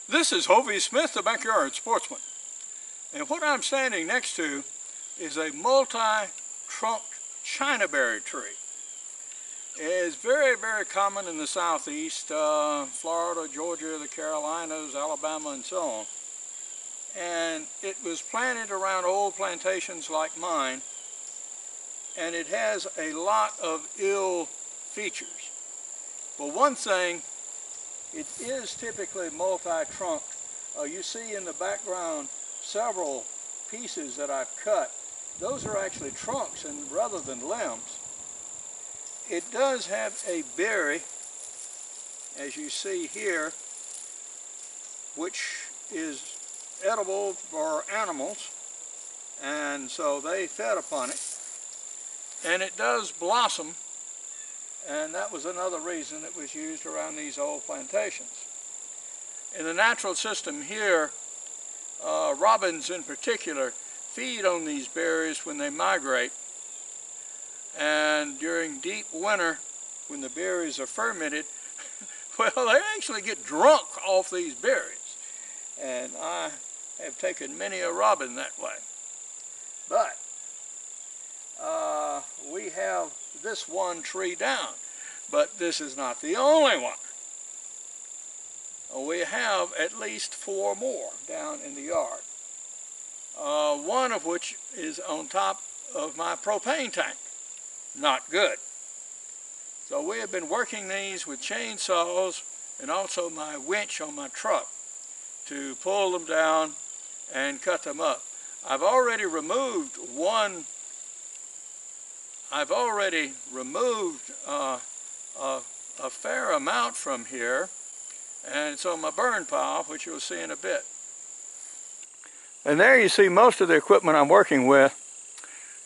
This is Hovey Smith, the Backyard Sportsman. And what I'm standing next to is a multi-trunked Chinaberry tree. It's very, very common in the southeast, Florida, Georgia, the Carolinas, Alabama, and so on. And it was planted around old plantations like mine, and it has a lot of ill features. Well, one thing, it is typically multi-trunked. You see in the background several pieces that I've cut. Those are actually trunks and rather than limbs. It does have a berry, as you see here, which is edible for animals, and so they fed upon it. And it does blossom, and that was another reason it was used around these old plantations. In the natural system here, robins in particular feed on these berries when they migrate, and during deep winter when the berries are fermented, well, they actually get drunk off these berries, and I have taken many a robin that way. But we have this one tree down, but this is not the only one. We have at least 4 more down in the yard. One of which is on top of my propane tank. Not good. So we have been working these with chainsaws and also my winch on my truck to pull them down and cut them up. I've already removed a fair amount from here, and it's on my burn pile, which you'll see in a bit. And there you see most of the equipment I'm working with.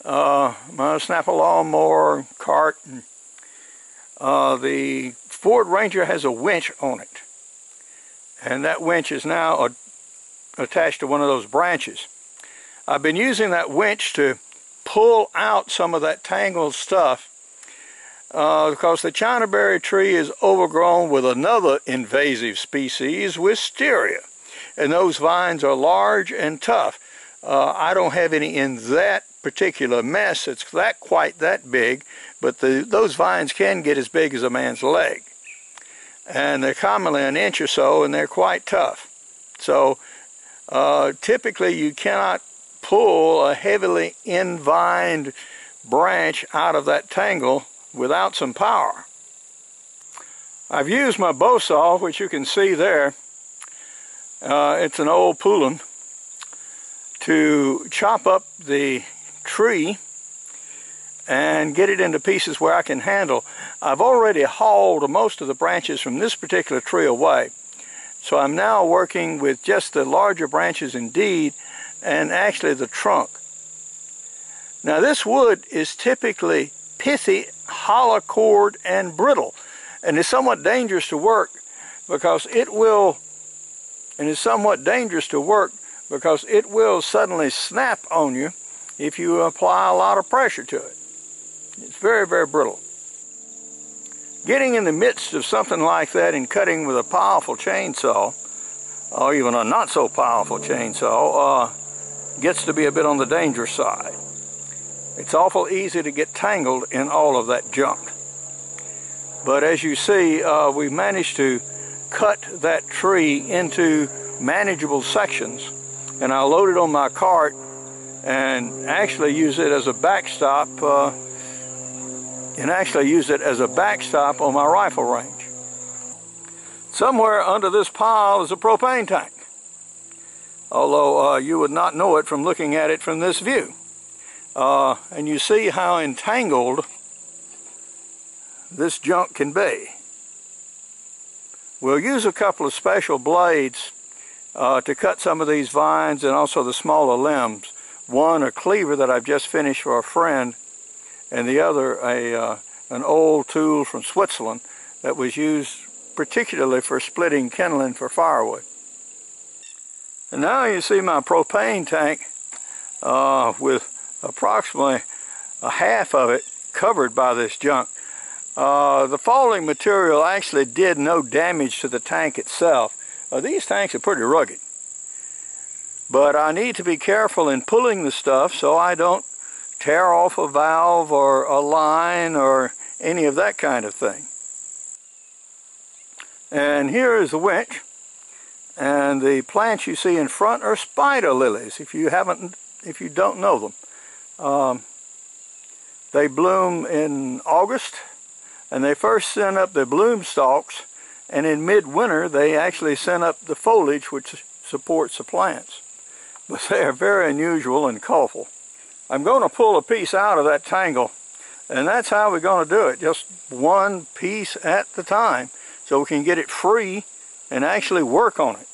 My snapper lawnmower, cart, and the Ford Ranger has a winch on it. And that winch is now attached to one of those branches. I've been using that winch to pull out some of that tangled stuff because the Chinaberry tree is overgrown with another invasive species, Wisteria. And those vines are large and tough. I don't have any in that particular mess that's quite that big, but those vines can get as big as a man's leg. And they're commonly an inch or so, and they're quite tough. So typically you cannot pull a heavily invined branch out of that tangle without some power. I've used my bow saw, which you can see there. It's an old Poulan, to chop up the tree and get it into pieces where I can handle. I've already hauled most of the branches from this particular tree away, so I'm now working with just the larger branches indeed, and actually the trunk. Now this wood is typically pithy, hollow cord, and brittle, and it's somewhat dangerous to work because it will suddenly snap on you if you apply a lot of pressure to it. It's very, very brittle. Getting in the midst of something like that and cutting with a powerful chainsaw, or even a not so powerful chainsaw, gets to be a bit on the dangerous side. It's awful easy to get tangled in all of that junk. But as you see, we've managed to cut that tree into manageable sections, and I'll load it on my cart and actually use it as a backstop on my rifle range. Somewhere under this pile is a propane tank, although you would not know it from looking at it from this view. And you see how entangled this junk can be. We'll use a couple of special blades to cut some of these vines and also the smaller limbs. One, a cleaver that I've just finished for a friend, and the other an old tool from Switzerland that was used particularly for splitting kindling for firewood. And now you see my propane tank with approximately a half of it covered by this junk. The falling material actually did no damage to the tank itself. These tanks are pretty rugged. But I need to be careful in pulling the stuff so I don't tear off a valve or a line or any of that kind of thing. And here is the winch. And the plants you see in front are spider lilies, if you don't know them. They bloom in August, and they first send up the bloom stalks, and in midwinter they actually send up the foliage which supports the plants. But they are very unusual and colorful. I'm going to pull a piece out of that tangle, and that's how we're going to do it, just one piece at the time, so we can get it free and actually work on it.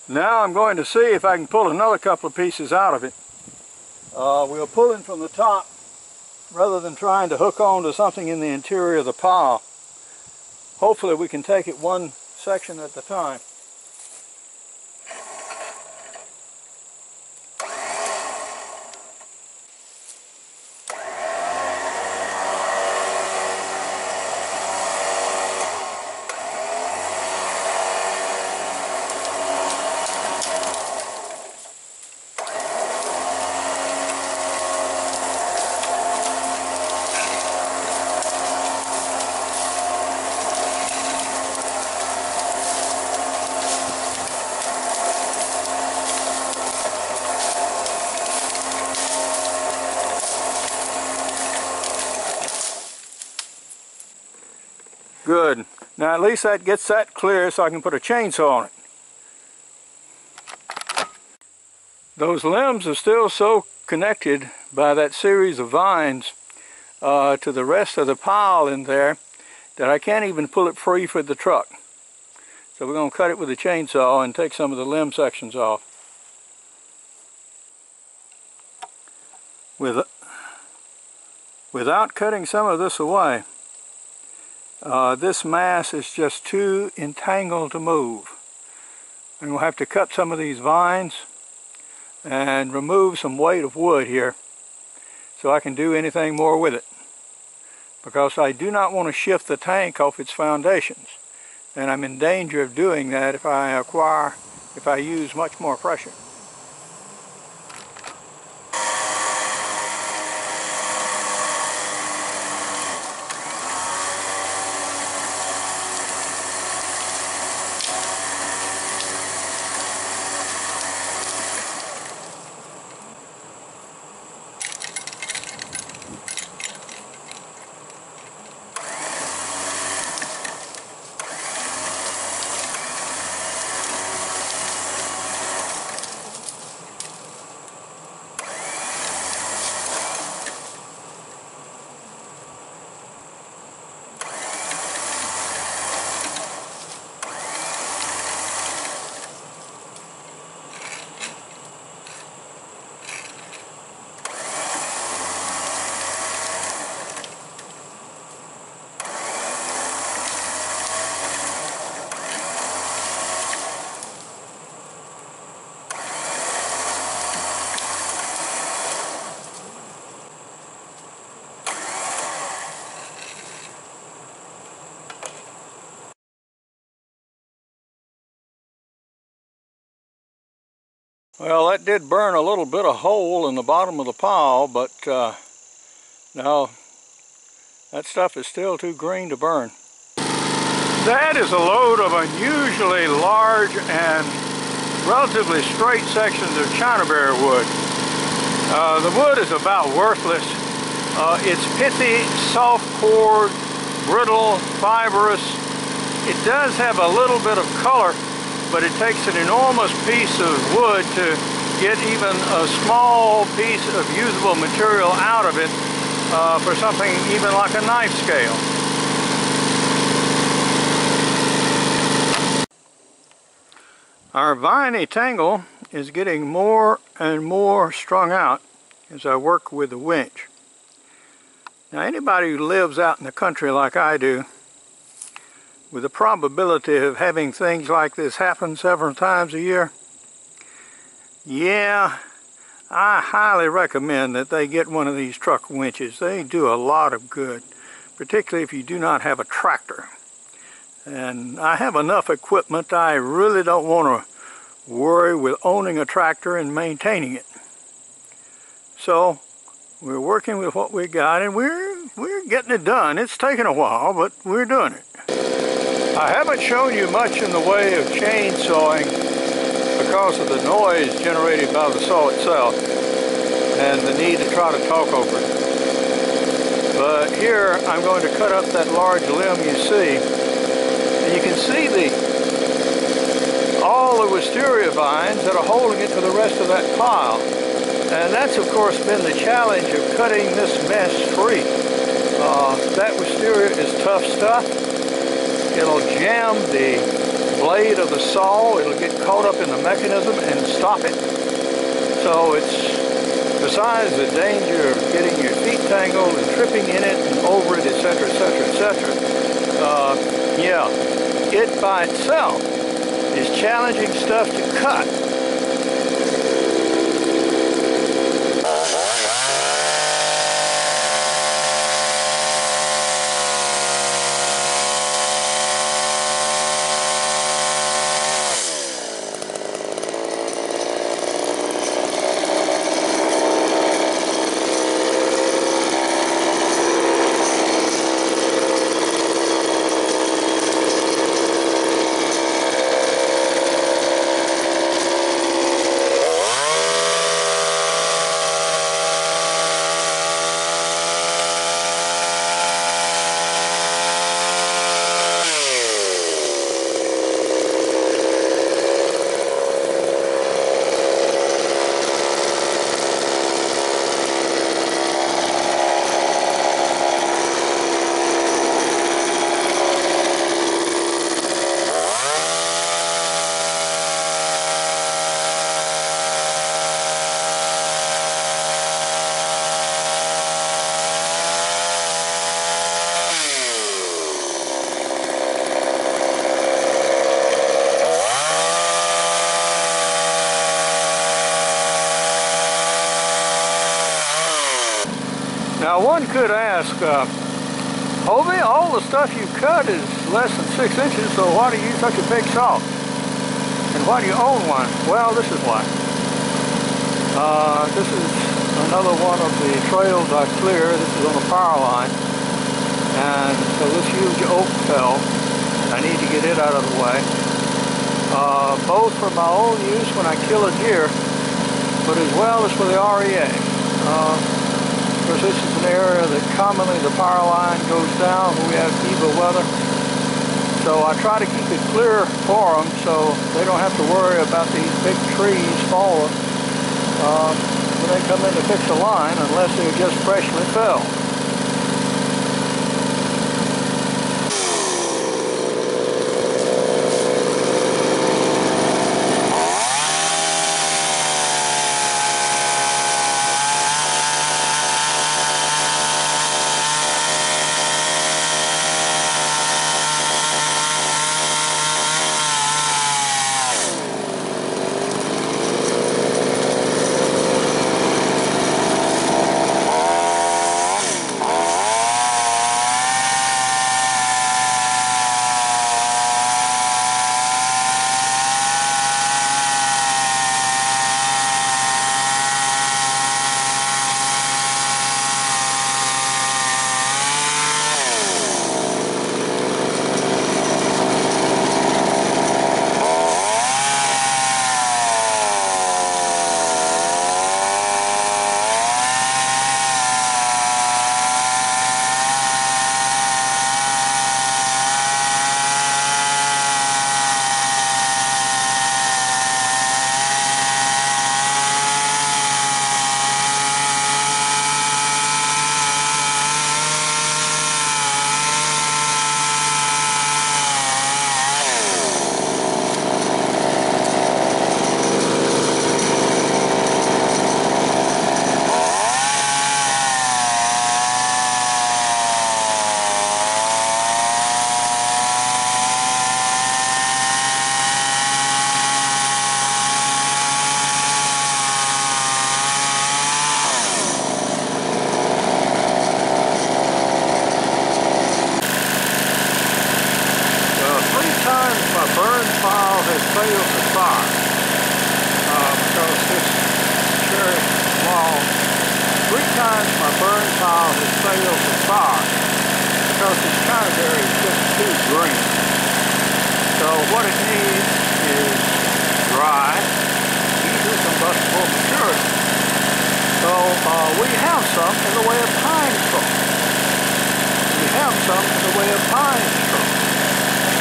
Now I'm going to see if I can pull another couple of pieces out of it. We'll pull in from the top rather than trying to hook on to something in the interior of the pile. Hopefully we can take it one section at a time. Good. Now at least that gets that clear so I can put a chainsaw on it. Those limbs are still so connected by that series of vines to the rest of the pile in there that I can't even pull it free for the truck. So we're going to cut it with a chainsaw and take some of the limb sections off. Without cutting some of this away, this mass is just too entangled to move. And we'll have to cut some of these vines and remove some weight of wood here so I can do anything more with it. Because I do not want to shift the tank off its foundations. And I'm in danger of doing that if I use much more pressure. Well, that did burn a little bit of hole in the bottom of the pile, but now that stuff is still too green to burn. That is a load of unusually large and relatively straight sections of Chinaberry wood. The wood is about worthless. It's pithy, soft-cored, brittle, fibrous. It does have a little bit of color, but it takes an enormous piece of wood to get even a small piece of usable material out of it for something even like a knife scale. Our viney tangle is getting more and more strung out as I work with the winch. Now, anybody who lives out in the country like I do, with the probability of having things like this happen several times a year, yeah, I highly recommend that they get one of these truck winches. They do a lot of good, particularly if you do not have a tractor. And I have enough equipment, I really don't want to worry with owning a tractor and maintaining it. So we're working with what we got, and we're getting it done. It's taken a while, but we're doing it. I haven't shown you much in the way of chainsawing because of the noise generated by the saw itself and the need to try to talk over it. But here I'm going to cut up that large limb you see. And you can see all the wisteria vines that are holding it to the rest of that pile. And that's of course been the challenge of cutting this mess free. That wisteria is tough stuff. It'll jam the blade of the saw, it'll get caught up in the mechanism and stop it. So it's, besides the danger of getting your feet tangled and tripping in it and over it, etc., etc., etc., yeah, it by itself is challenging stuff to cut. Now one could ask, Hovey, all the stuff you cut is less than 6 inches, so why do you use such a big saw? And why do you own one? Well, this is why. This is another one of the trails I clear. This is on the power line. And so this huge oak fell. I need to get it out of the way. Both for my own use when I kill a deer, but as well as for the REA. Of course, this is an area that commonly the power line goes down when we have evil weather. So I try to keep it clear for them so they don't have to worry about these big trees falling when they come in to fix a line, unless they're just freshly felled. sometimes my burn pile has failed to fire because this Chinaberry is just too green. So what it needs is dry, easily combustible material. So we have some in the way of pine straw. We have some in the way of pine straw.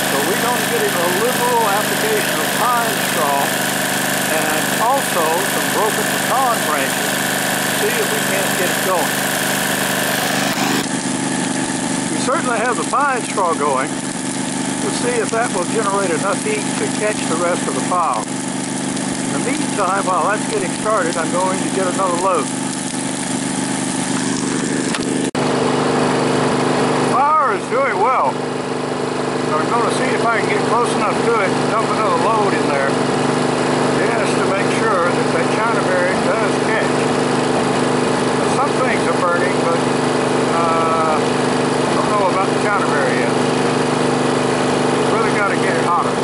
So we're going to get a liberal application of pine straw and also some broken pecan branches. See if we can't get it going. We certainly have the pine straw going. We'll see if that will generate enough heat to catch the rest of the pile. In the meantime, while that's getting started, I'm going to get another load. Fire is doing well. I'm going to see if I can get close enough to it and dump another load in there just to make sure that that Chinaberry does catch. Now, some things are burning, but I don't know about the Chinaberry yet. Really got to get it hotter.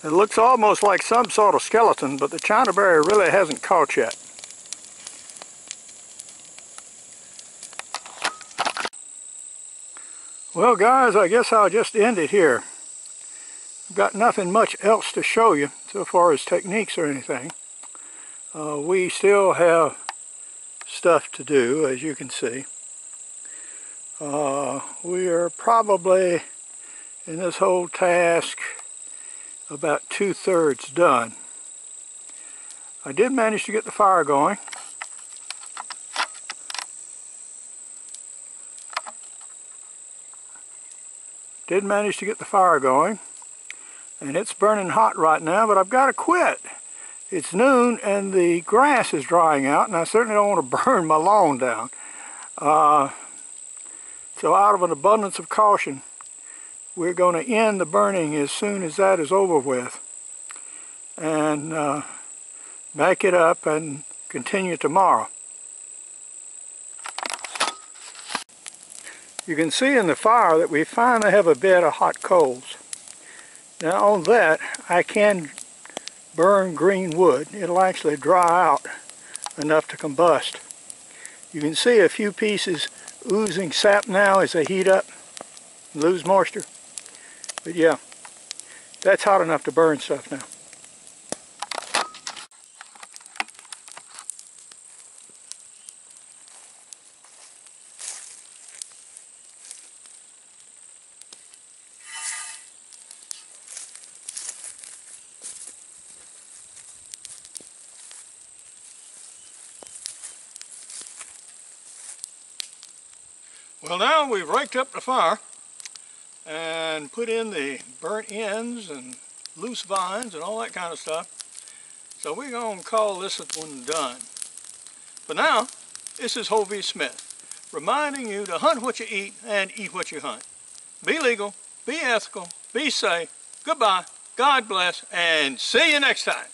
It looks almost like some sort of skeleton, but the Chinaberry really hasn't caught yet. Well guys, I guess I'll just end it here. I've got nothing much else to show you so far as techniques or anything. We still have stuff to do, as you can see. We are probably in this whole task about 2/3 done. I did manage to get the fire going. And it's burning hot right now, but I've got to quit. It's noon and the grass is drying out, and I certainly don't want to burn my lawn down. So out of an abundance of caution, we're going to end the burning as soon as that is over with, and back it up and continue tomorrow. You can see in the fire that we finally have a bed of hot coals. Now on that, I can burn green wood. It'll actually dry out enough to combust. You can see a few pieces oozing sap now as they heat up, lose moisture. But yeah, that's hot enough to burn stuff now. Well, now we've raked up the fire and put in the burnt ends and loose vines and all that kind of stuff. So we're going to call this one done. But now, this is Hovey Smith, reminding you to hunt what you eat and eat what you hunt. Be legal, be ethical, be safe. Goodbye, God bless, and see you next time.